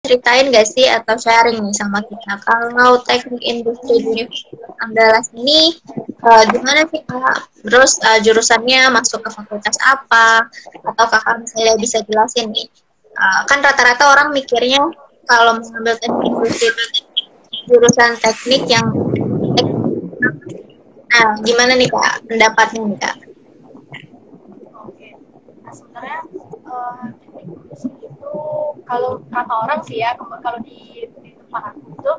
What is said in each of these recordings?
ceritain nggak sih atau sharing nih sama kita kalau teknik industri di Universitas Andalas ini gimana sih Kak? Terus jurusannya masuk ke fakultas apa? Atau Kakak misalnya bisa jelasin nih? Kan rata-rata orang mikirnya kalau mengambil teknik industri itu jurusan teknik yang gimana nih Kak pendapatnya nih Kak? Oke. Nah, sebenarnya teknik industri itu kalau kata orang sih ya, kalau di tempat aku itu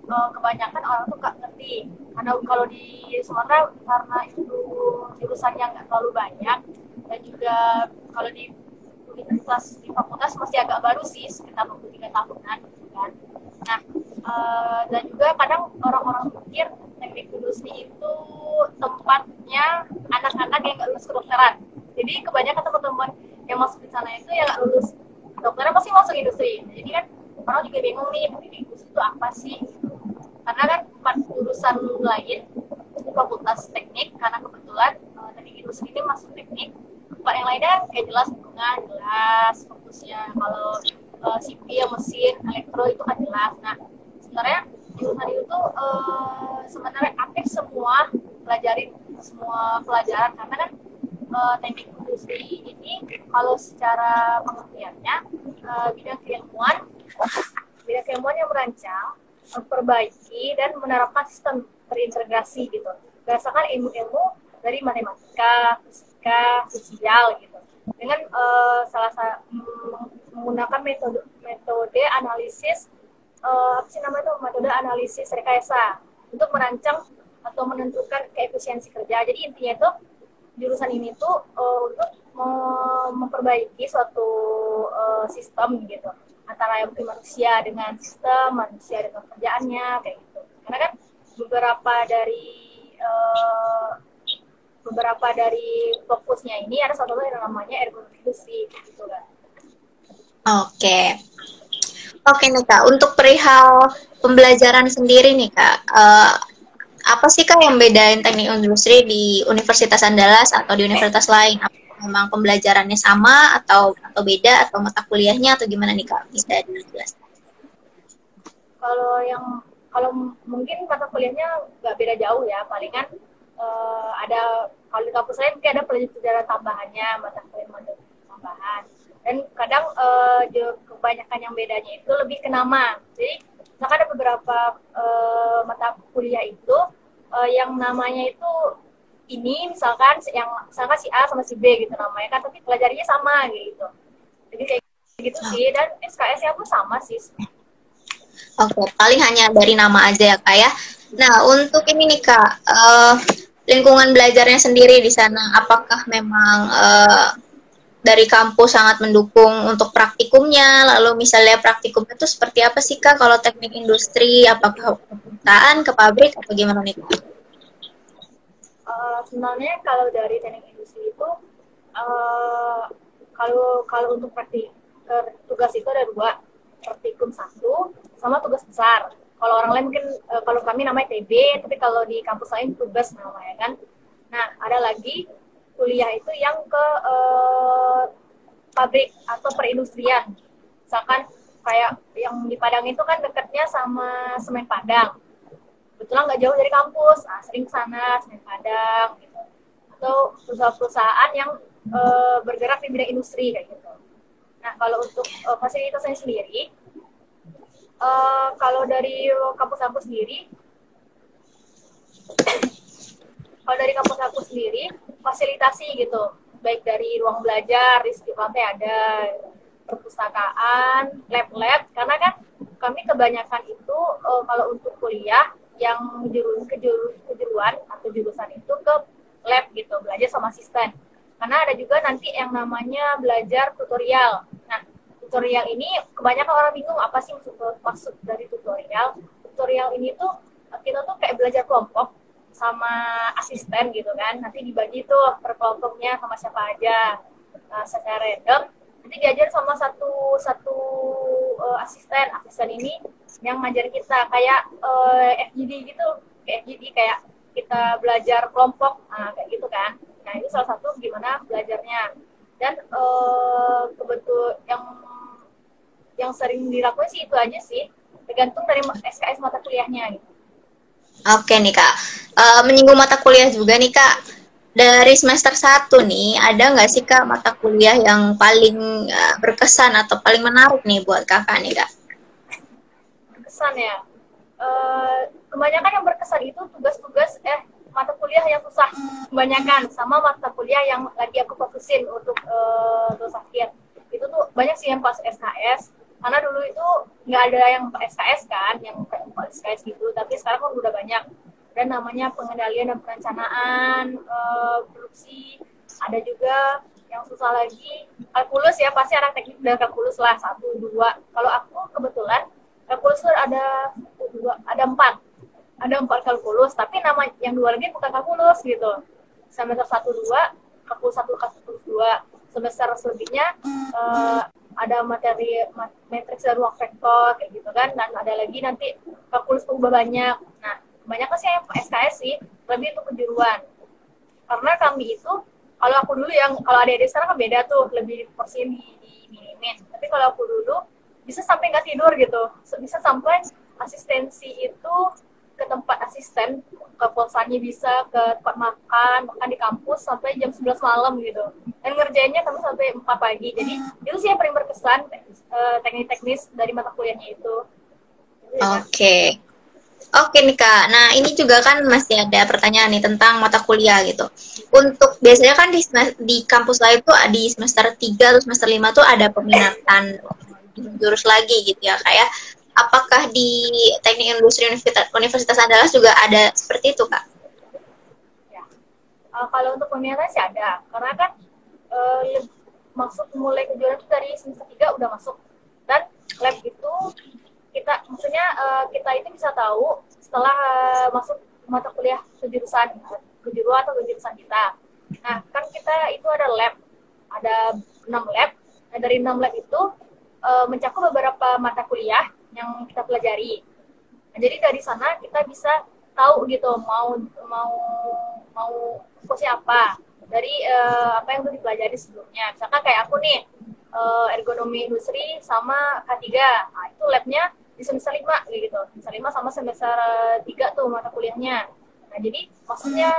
kebanyakan orang tuh gak ngerti. Karena kalau di Sumatera karena itu jurusannya nggak terlalu banyak dan juga kalau di universitas di fakultas masih agak baru sih sekitar 23 tahunan kan. Nah, dan juga kadang orang-orang pikir teknik industri itu tempatnya anak-anak yang nggak lulus kedokteran. Jadi kebanyakan teman-teman yang masuk di sana itu yang nggak lulus kedokteran pasti masuk industri. Jadi kan orang juga bingung nih teknik industri itu apa sih? Karena kan empat jurusan lain di fakultas teknik karena kebetulan teknik industri ini masuk teknik. Empat yang lainnya kayak jelas lingkungan, jelas fokusnya kalau sipil, mesin, elektro itu kan jelas. Nah, sebenarnya jurusan itu tuh sebenarnya apik semua pelajarin semua pelajaran karena kan teknik industri ini kalau secara pengertiannya bidang keilmuan yang merancang, memperbaiki dan menerapkan sistem terintegrasi gitu. Berdasarkan ilmu-ilmu dari matematika, fisika, sosial gitu. Dengan menggunakan metode analisis metode analisis rekayasa untuk merancang atau menentukan keefisiensi kerja. Jadi intinya itu jurusan ini tuh untuk memperbaiki suatu sistem gitu antara yang mungkin manusia dengan sistem, manusia dengan kerjaannya kayak gitu. Karena kan beberapa dari fokusnya ini ada satu yang namanya ergonomi industri gitu kan. Oke. Oke nih Kak, untuk perihal pembelajaran sendiri nih Kak, apa sih Kak yang bedain teknik industri di Universitas Andalas atau di universitas lain? Apa memang pembelajarannya sama atau beda atau mata kuliahnya atau gimana nih Kak? Bisa dijelaskan? Kalau mungkin mata kuliahnya nggak beda jauh ya, palingan ada kalau di kampus saya mungkin ada pelajaran tambahannya, mata kuliah tambahan. Dan kadang kebanyakan yang bedanya itu lebih ke nama. Jadi misalkan ada beberapa mata kuliah itu yang namanya itu ini misalkan si A sama si B gitu namanya kan, tapi pelajarinya sama gitu. Jadi kayak gitu sih, dan SKS-nya pun sama sih. Oke, paling hanya dari nama aja ya Kak ya. Nah, untuk ini nih Kak, lingkungan belajarnya sendiri di sana, apakah memang dari kampus sangat mendukung untuk praktikumnya, lalu misalnya praktikum itu seperti apa sih Kak kalau teknik industri, apakah ke perusahaan, ke pabrik, atau gimana nih Kak? Sebenarnya kalau dari teknik industri itu kalau untuk tugas itu ada dua, praktikum satu sama tugas besar. Kalau orang lain mungkin kalau kami namanya TB, tapi kalau di kampus lain tugas namanya kan. Nah, ada lagi kuliah itu yang ke pabrik atau perindustrian. Misalkan kayak yang di Padang itu kan dekatnya sama Semen Padang. Kebetulan nggak jauh dari kampus, sering sana Semen Padang gitu. Atau perusahaan-perusahaan yang bergerak di bidang industri kayak gitu. Nah, kalau untuk fasilitasnya sendiri, kalau dari kampus aku sendiri, fasilitasi gitu, baik dari ruang belajar, di setiap lantai ada perpustakaan, lab-lab, karena kan kami kebanyakan itu kalau untuk kuliah yang kejuruan atau jurusan itu ke lab gitu, belajar sama asisten. Karena ada juga nanti yang namanya belajar tutorial. Nah, tutorial ini kebanyakan orang bingung apa sih maksud dari tutorial. Tutorial ini tuh kita tuh kayak belajar kelompok sama asisten gitu kan. Nanti dibagi tuh per kelompoknya sama siapa aja. Nah, secara random nanti diajar sama satu asisten. Asisten ini yang ngajar kita kayak FGD gitu. Kayak FGD kayak kita belajar kelompok, kayak gitu kan. Nah, ini salah satu gimana belajarnya. Dan kebetul yang yang sering dilakukan sih itu aja sih, tergantung dari SKS mata kuliahnya gitu. Oke nih Kak, menyinggung mata kuliah juga nih Kak, dari semester 1 nih, ada nggak sih Kak mata kuliah yang paling berkesan atau paling menarik nih buat Kakak nih Kak? Berkesan ya. Kebanyakan yang berkesan itu tugas-tugas mata kuliah yang susah, kebanyakan sama mata kuliah yang lagi aku fokusin untuk terus akhir itu tuh banyak sih yang pas SKS, karena dulu itu nggak ada yang SKS kan, yang SKS gitu, tapi sekarang kan udah banyak, dan namanya pengendalian dan perencanaan produksi, ada juga yang susah lagi kalkulus ya, pasti anak teknik udah kalkulus lah 1, 2. Kalau aku kebetulan kalkulus ada 2, ada 4 kalkulus, tapi nama yang 2 lagi bukan kalkulus gitu. Semester 1, 2 kalkulus 1, kalkulus 2. Semester selebihnya ada materi matriks dan ruang vektor kayak gitu kan, dan ada lagi nanti kalkulus ubah banyak. Nah, kebanyakan sih yang SKS sih lebih itu kejuruan, karena kami itu, kalau aku dulu yang, kalau adik-adik sekarang kan beda tuh, lebih porsinya di minimin, tapi kalau aku dulu bisa sampai nggak tidur gitu, bisa sampai asistensi itu ke tempat asisten, ke kosannya, bisa ke tempat makan, makan di kampus sampai jam 11 malam gitu, dan ngerjainnya kami sampai 4 pagi. Jadi itu sih yang paling berkesan, teknik-teknis dari mata kuliahnya itu. Oke. Oke nih Kak, nah ini juga kan masih ada pertanyaan nih tentang mata kuliah gitu. Untuk biasanya kan di kampus lain tuh di semester 3 atau semester 5 tuh ada peminatan jurus lagi gitu ya Kak ya. Apakah di Teknik Industri Universitas Andalas juga ada seperti itu Kak? Ya. Kalau untuk peminatan sih ada, karena kan masuk mulai kejuaraan itu dari semester 3 udah masuk, dan lab itu kita, maksudnya kita itu bisa tahu setelah masuk mata kuliah kejuruan atau kejurusan kita. Nah, kan kita itu ada lab, ada 6 lab. Nah, dari 6 lab itu mencakup beberapa mata kuliah yang kita pelajari. Nah, jadi dari sana kita bisa tahu gitu mau fokusnya apa dari apa yang udah dipelajari sebelumnya. Misalkan kayak aku nih, ergonomi industri sama K3. Nah, itu labnya di semester 5 gitu. Semester 5 sama semester 3 tuh mata kuliahnya. Nah, jadi maksudnya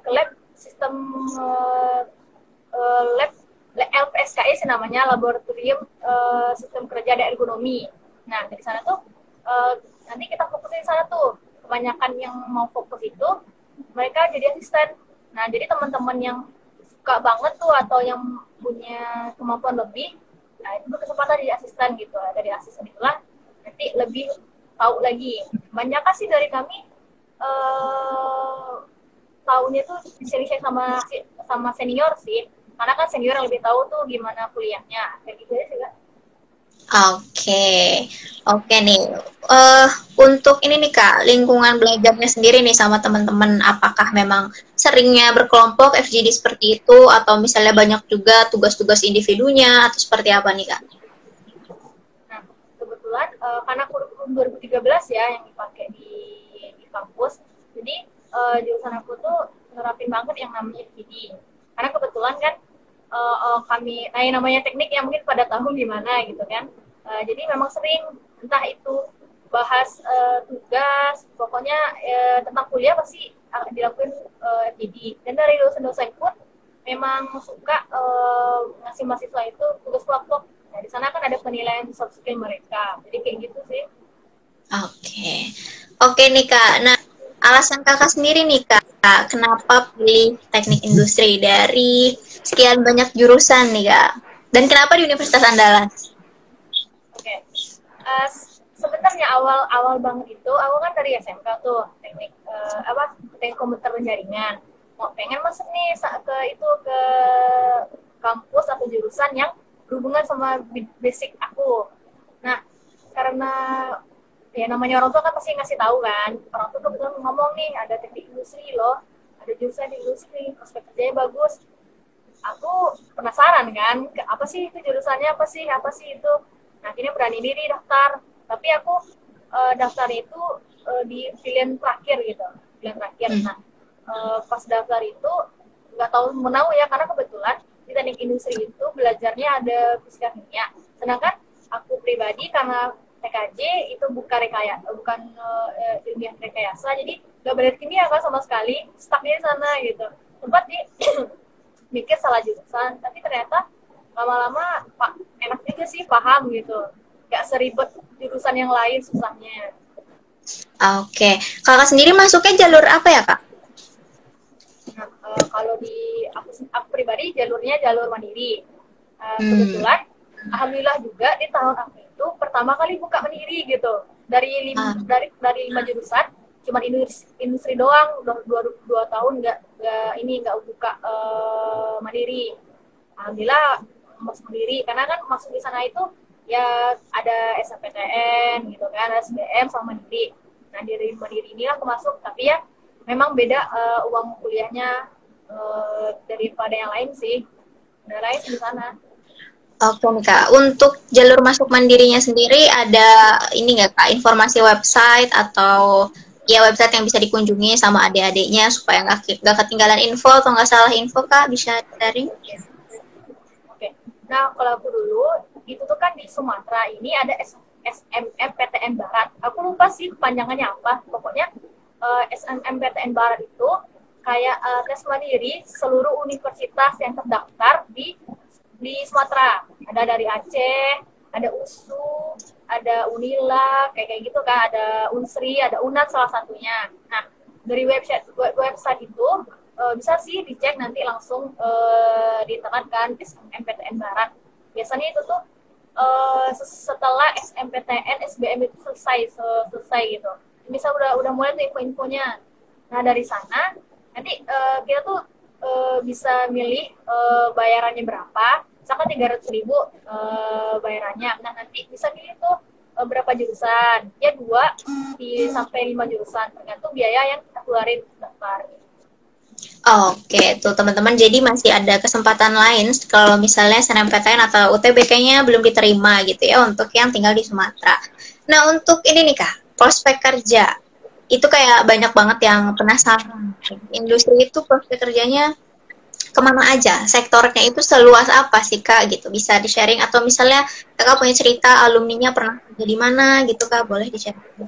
ke lab sistem lab LPSKI sih namanya, laboratorium sistem kerja dan ergonomi. Nah, dari sana tuh nanti kita fokusin di sana tuh. Kebanyakan yang mau fokus itu mereka jadi asisten. Nah, jadi teman-teman yang suka banget tuh atau yang punya kemampuan lebih, nah itu berkesempatan jadi asisten gitu. Dari asisten itulah nanti lebih tahu lagi. Banyak sih dari kami tahunya tuh share sama senior sih, karena kan senior yang lebih tahu tuh gimana kuliahnya, kayak gitu ya sih Kak. Oke nih. Untuk ini nih Kak, lingkungan belajarnya sendiri nih sama teman-teman, apakah memang seringnya berkelompok FGD seperti itu, atau misalnya banyak juga tugas-tugas individunya, atau seperti apa nih Kak? Nah, kebetulan karena kurikulum 2013 ya yang dipakai di kampus, jadi jurusan aku tuh nerapin banget yang namanya FGD. Karena kebetulan kan kami, yang namanya teknik yang mungkin pada tahu gimana gitu kan. Jadi memang sering, entah itu bahas tugas, pokoknya tentang kuliah pasti dilakuin FGD. Dan dari dosen-dosen pun memang suka ngasih mahasiswa itu tugas kelompok. Nah, di sana kan ada penilaian soft skill mereka. Jadi kayak gitu sih. Oke nih Kak. Nah, alasan Kakak sendiri nih Kak, kenapa pilih teknik industri dari sekian banyak jurusan nih Kak? Dan kenapa di Universitas Andalas? Oke. Sebenarnya awal banget itu, aku kan dari SMK tuh, teknik komputer dan jaringan. Mau pengen masuk nih ke kampus atau jurusan yang berhubungan sama basic aku. Nah, karena ya namanya orang tua kan pasti ngasih tahu kan, orang tua kebetulan ngomong nih ada teknik industri loh, ada jurusan di industri, prospek kerjanya bagus. Aku penasaran kan, apa sih itu jurusannya, apa sih itu. Nah, akhirnya berani diri daftar, tapi aku daftar itu di pilihan terakhir gitu, pilihan terakhir. Nah, pas daftar itu nggak tahu menau ya, karena kebetulan di teknik industri itu belajarnya ada fisika kimia, sedangkan aku pribadi karena TKJ itu bukan ilmiah rekayasa, jadi nggak belajar kimia kan sama sekali, stucknya di sana gitu. Sempat di mikir salah jurusan, tapi ternyata lama-lama enak juga sih, paham gitu, nggak seribet jurusan yang lain susahnya. Oke, kakak sendiri masuknya jalur apa ya kak? Nah, kalau di aku pribadi jalurnya jalur mandiri. Kebetulan, alhamdulillah juga di tahun aku itu pertama kali buka mandiri gitu. Dari 5 jurusan, cuma industri doang, udah 2 tahun nggak buka mandiri. Alhamdulillah masuk mandiri, karena kan masuk di sana itu ya ada SNMPTN gitu kan, SBM sama mandiri. Nah dari mandiri inilah aku masuk, tapi ya memang beda uang kuliahnya daripada yang lain sih. Ada lain di sana. Oke nih kak, untuk jalur masuk mandirinya sendiri ada ini nggak kak, informasi website atau ya website yang bisa dikunjungi sama adik-adiknya supaya nggak ketinggalan info atau nggak salah info kak, bisa sharing? Oke, nah kalau aku dulu itu tuh kan di Sumatera ini ada SNMPTN Barat. Aku lupa sih kepanjangannya apa. Pokoknya SNMPTN Barat itu kayak tes mandiri seluruh universitas yang terdaftar di Sumatera. Ada dari Aceh, ada USU, ada Unila, kayak gitu kan, ada Unsri, ada UNAT salah satunya. Nah, dari website itu bisa sih dicek nanti langsung di internet kan, SNMPTN Barat. Biasanya itu tuh setelah SNMPTN, SBM itu selesai gitu. Bisa udah mulai tuh info-infonya. Nah, dari sana nanti kita tuh bisa milih bayarannya berapa. Misalkan 300.000 bayarannya. Nah, nanti bisa milih tuh berapa jurusan. Ya 2 sampai 5 jurusan, tergantung biaya yang kita keluarin daftar. Oke, tuh teman-teman, jadi masih ada kesempatan lain kalau misalnya SNMPTN atau UTBK-nya belum diterima gitu ya untuk yang tinggal di Sumatera. Nah, untuk ini nih kak, prospek kerja itu kayak banyak banget yang penasaran. Industri itu prospek kerjanya kemana aja? Sektornya itu seluas apa sih kak? Gitu bisa di-sharing atau misalnya kakak punya cerita alumninya pernah kerja di mana gitu kak? Boleh di-sharing.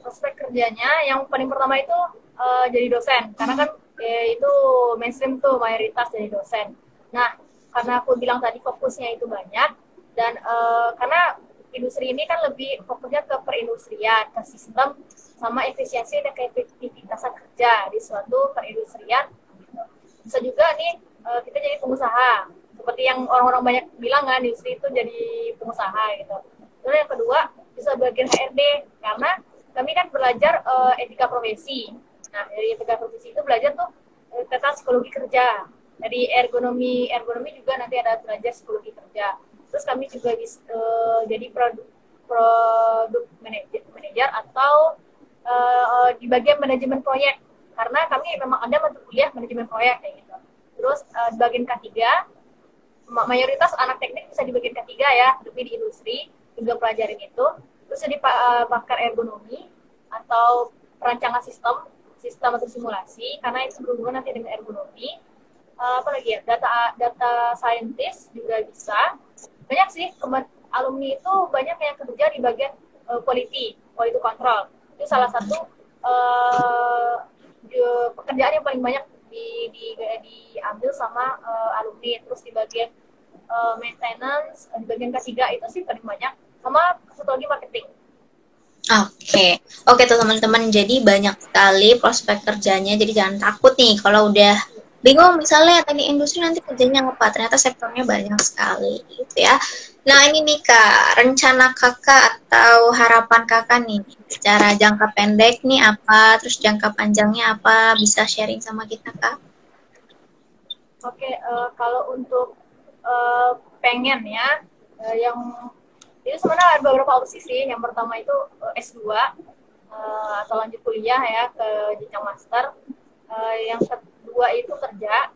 Prospek kerjanya yang paling pertama itu jadi dosen, karena kan itu mainstream tuh mayoritas jadi dosen. Nah, karena aku bilang tadi fokusnya itu banyak, dan karena industri ini kan lebih fokusnya ke perindustrian, ke sistem, sama efisiensi dan keefektivitasan kerja di suatu perindustrian. Bisa juga nih kita jadi pengusaha, seperti yang orang-orang banyak bilang kan, industri itu jadi pengusaha gitu. Terus yang kedua, bisa bagian HRD, karena kami kan belajar etika profesi. Nah, dari etika profesi itu belajar tuh tentang psikologi kerja. Dari ergonomi juga nanti ada belajar psikologi kerja. Terus kami juga bisa jadi produk manager atau di bagian manajemen proyek. Karena kami memang ada mata kuliah manajemen proyek kayak gitu. Terus di bagian K3, mayoritas anak teknik bisa di bagian K3 ya, lebih di industri juga pelajarin itu. Terus jadi pakar ergonomi atau perancangan sistem atau simulasi, karena itu berhubungan nanti dengan ergonomi. Apa lagi ya, data scientist juga bisa. Banyak sih, alumni itu banyak yang kerja di bagian quality control. Itu salah satu pekerjaan yang paling banyak diambil sama alumni. Terus di bagian maintenance, di bagian K3 itu sih paling banyak, sama satu lagi marketing. Oke tuh teman-teman, jadi banyak sekali prospek kerjanya, jadi jangan takut nih kalau udah bingung misalnya teknik industri nanti kerjanya apa, ternyata sektornya banyak sekali gitu ya. Nah ini nih kak, rencana kakak atau harapan kakak nih secara jangka pendek nih apa, terus jangka panjangnya apa, bisa sharing sama kita kak? Oke, kalau untuk pengen ya, yang itu sebenarnya ada beberapa opsi sih. Yang pertama itu S2 atau lanjut kuliah ya ke jenjang master. Yang kedua itu kerja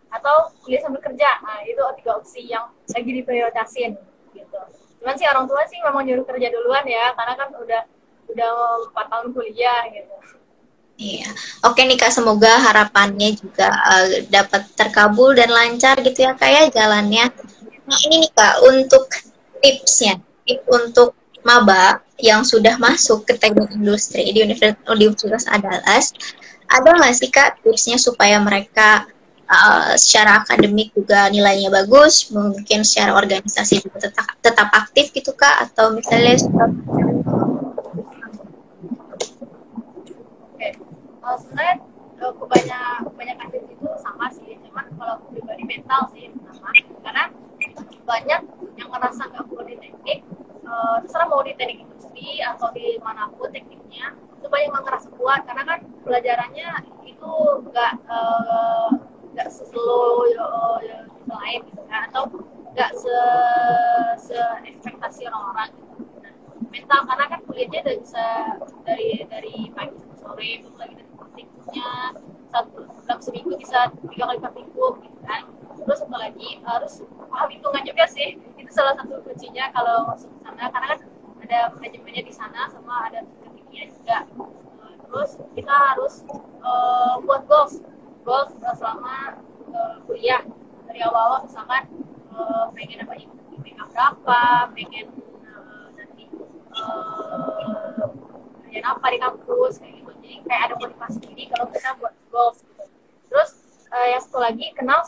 atau kuliah sambil kerja. Nah, itu 3 opsi yang lagi diprioritasin gitu. Cuman sih orang tua sih memang nyuruh kerja duluan ya, karena kan udah 4 tahun kuliah gitu. Iya, oke nih kak, semoga harapannya juga dapat terkabul dan lancar gitu ya kak ya jalannya. Nah ini nih kak, untuk tipsnya, tips untuk maba yang sudah masuk ke teknik industri di Universitas Andalas, ada nggak sih Kak tipsnya supaya mereka secara akademik juga nilainya bagus, mungkin secara organisasi juga tetap aktif gitu Kak, atau misalnya Oke, sebenarnya kebanyakan tips itu sama sih, cuman kalau aku pribadi mental sih yang pertama, karena banyak yang ngerasa nggak perlu di teknik, terserah mau di teknik industri atau di manapun tekniknya, itu banyak yang ngerasa kuat karena kan pelajarannya itu nggak slow yang lain gitu kan, atau nggak se ekspektasi orang-orang gitu. Nah, mental karena kan kuliahnya udah bisa dari pagi sampai sore, belum lagi dari praktiknya dalam seminggu bisa 3 kali praktikum gitu kan. Terus satu lagi harus paham hitungan juga sih, itu salah satu kuncinya kalau masuk ke sana karena kan ada manajemennya di sana sama ada tekniknya juga. Terus kita harus buat goals selama kuliah dari awal misalkan pengen apa IPK berapa, pengen nanti kerjaan apa di kampus kayak gitu. Jadi kayak ada motivasi diri kalau kita buat goals gitu. Terus yang satu lagi kenal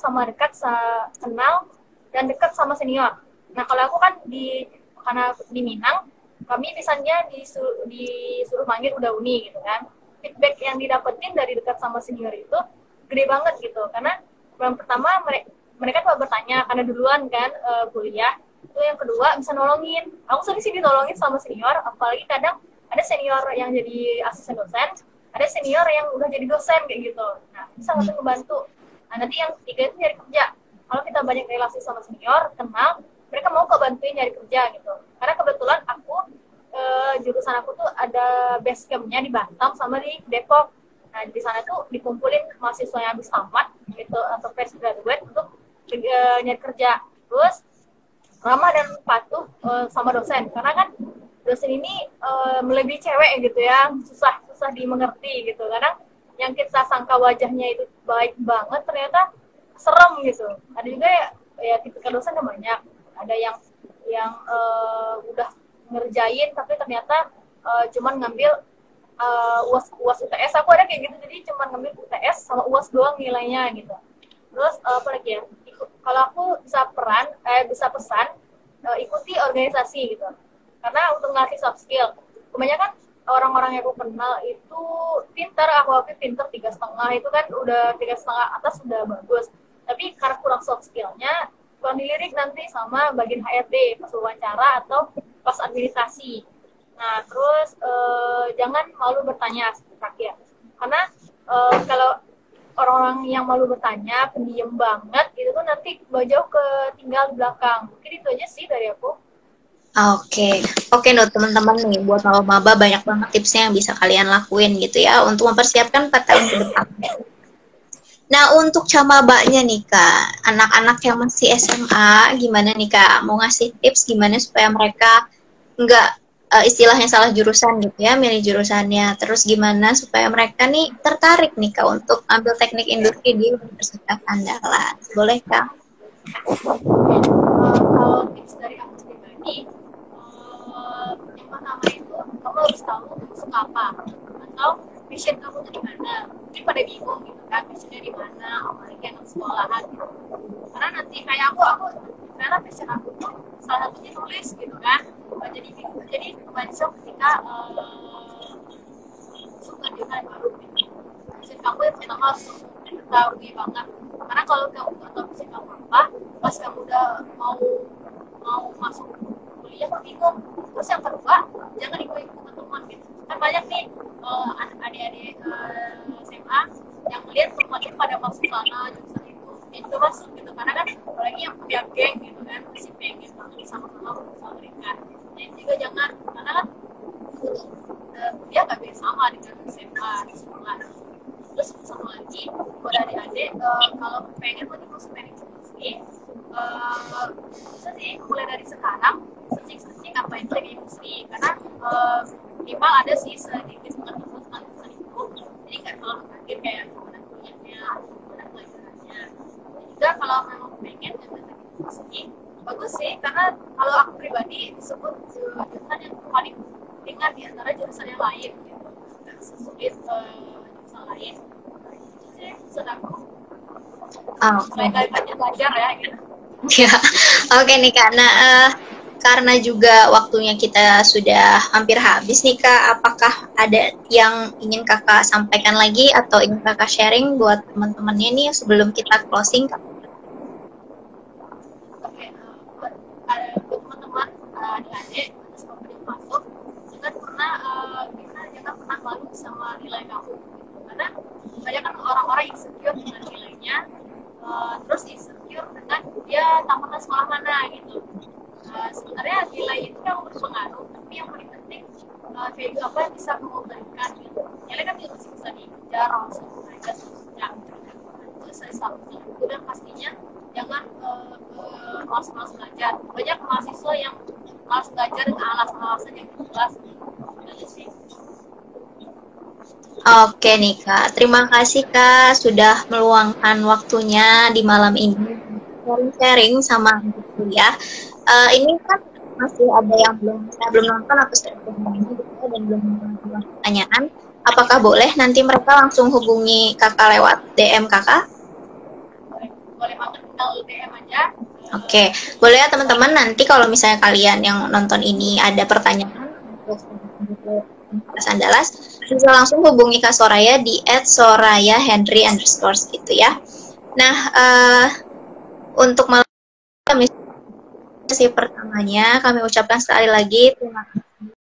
dan dekat sama senior. Nah kalau aku kan karena di Minang, kami misalnya disuruh manggil udah uni gitu kan. Feedback yang didapetin dari dekat sama senior itu gede banget gitu, karena yang pertama mereka tuh bertanya karena duluan kan kuliah. Itu yang kedua bisa nolongin. Aku sering sih ditolongin sama senior, apalagi kadang ada senior yang jadi asisten dosen, ada senior yang udah jadi dosen kayak gitu. Nah, itu sangat membantu. Nah, nanti yang ketiga itu nyari kerja. Kalau kita banyak relasi sama senior, kenal, mereka mau bantuin nyari kerja gitu. Karena kebetulan jurusan aku tuh ada base camp-nya di Batam sama di Depok. Nah, di sana tuh dikumpulin mahasiswa yang habis tamat gitu atau fresh graduate untuk nyari kerja. Terus ramah dan patuh sama dosen, karena kan dosen ini melebihi cewek gitu ya, susah dimengerti gitu. Kadang yang kita sangka wajahnya itu baik banget ternyata serem gitu. Ada juga ya tipikal dosen kan banyak. Ada yang udah ngerjain tapi ternyata cuman ngambil UAS UTS. Aku ada kayak gitu, jadi cuman ngambil UTS sama UAS doang nilainya gitu. Terus apa lagi ya? Kalau aku bisa pesan ikuti organisasi gitu. Karena untuk ngasih soft skill, kebanyakan orang-orang yang aku kenal itu pintar, aku pintar 3,5 itu kan udah 3,5 atas sudah bagus. Tapi karena kurang soft skillnya, kurang dilirik nanti sama bagian HRD pas wawancara atau pas administrasi. Nah, terus jangan malu bertanya terakhir. Karena kalau orang-orang yang malu bertanya, pendiam banget, itu tuh nanti jauh tinggal di belakang. Mungkin itu aja sih dari aku. Oke, Nur, teman-teman nih, buat maba banyak banget tipsnya yang bisa kalian lakuin gitu ya, untuk mempersiapkan 4 tahun ke depan. Nah, untuk camabanya nih, Kak, anak-anak yang masih SMA, gimana nih, Kak? Mau ngasih tips gimana supaya mereka nggak istilahnya salah jurusan gitu ya, milih jurusannya. Terus gimana supaya mereka nih tertarik nih, Kak, untuk ambil teknik industri di Universitas Andalas. Boleh, Kak? Kalau tips dari aku pribadi, yang pertama itu kamu harus tahu suka apa atau passion kamu tuh di mana. Mungkin pada bingung gitu kan, passionnya di mana, apalagi anak sekolahan gitu. Karena nanti kayak aku karena passion aku tuh salah satunya nulis gitu kan. Jadi kebanyakan ketika suka juga yang baru gitu. Passion kamu yang pertama harus ketahui banget. Karena kalau kamu nggak tahu passion kamu apa, pas kamu udah mau masuk kuliah kok bingung. Terus yang kedua, jangan ikut-ikut teman gitu. Kan banyak nih adik-adik SMA yang lihat temannya pada masuk sana jurusan itu masuk gitu. Karena kan apalagi yang punya geng gitu kan, masih pengen banget sama-sama bersama mereka. Jadi juga jangan, karena kan dia nggak bisa sama dengan SMA di sekolah. Terus sama lagi buat adik-adik kalau pengen masuk teknik industri, bisa sih mulai dari sekarang searching apa itu teknik industri, karena minimal ada sih sedikit teman-teman tentang jurusan itu, jadi nggak terlalu kaget kayak gimana kuliahnya, gimana pelajarannya. Dan juga kalau memang pengen teknik industri, bagus sih, karena kalau aku pribadi disebut jurusan yang paling ringan di antara jurusan yang lain gitu, nggak sesulit jurusan lain. Itu sih jurusan aku, Oh, selain dari banyak belajar ya gitu. ya, oke nih Kak. Nah, karena juga waktunya kita sudah hampir habis nih Kak, apakah ada yang ingin Kakak sampaikan lagi atau ingin Kakak sharing buat teman-temannya nih sebelum kita closing Kak? Oke, buat teman-teman adik-adik sebelum masuk, jangan pernah jangan pernah malu sama nilai kamu, karena banyak kan orang-orang insecure dengan nilainya, terus insecure dengan dia tamatnya sekolah mana gitu. Sebenarnya nilai itu yang berpengaruh, tapi yang paling penting value apa yang bisa kamu berikan gitu. Nilai kan juga bisa dikejar langsung mereka jam itu saya satu. Dan pastinya jangan malas-malas belajar. Banyak mahasiswa yang malas belajar dengan alasan-alasan yang jelas. Itu sih. Oke nih Kak, terima kasih Kak sudah meluangkan waktunya di malam ini sharing-sharing sama anak kuliah. Ini kan masih ada yang belum nonton atau streaming ini gitu dan belum mengajukan pertanyaan. Apakah boleh nanti mereka langsung hubungi Kakak lewat DM Kakak? Boleh banget tinggal DM aja. Oke, boleh ya teman-teman nanti kalau misalnya kalian yang nonton ini ada pertanyaan untuk Andalas, bisa langsung hubungi Kak Soraya di @sorayahenry_ gitu ya. Nah, untuk malam misi pertamanya kami ucapkan sekali lagi terima kasih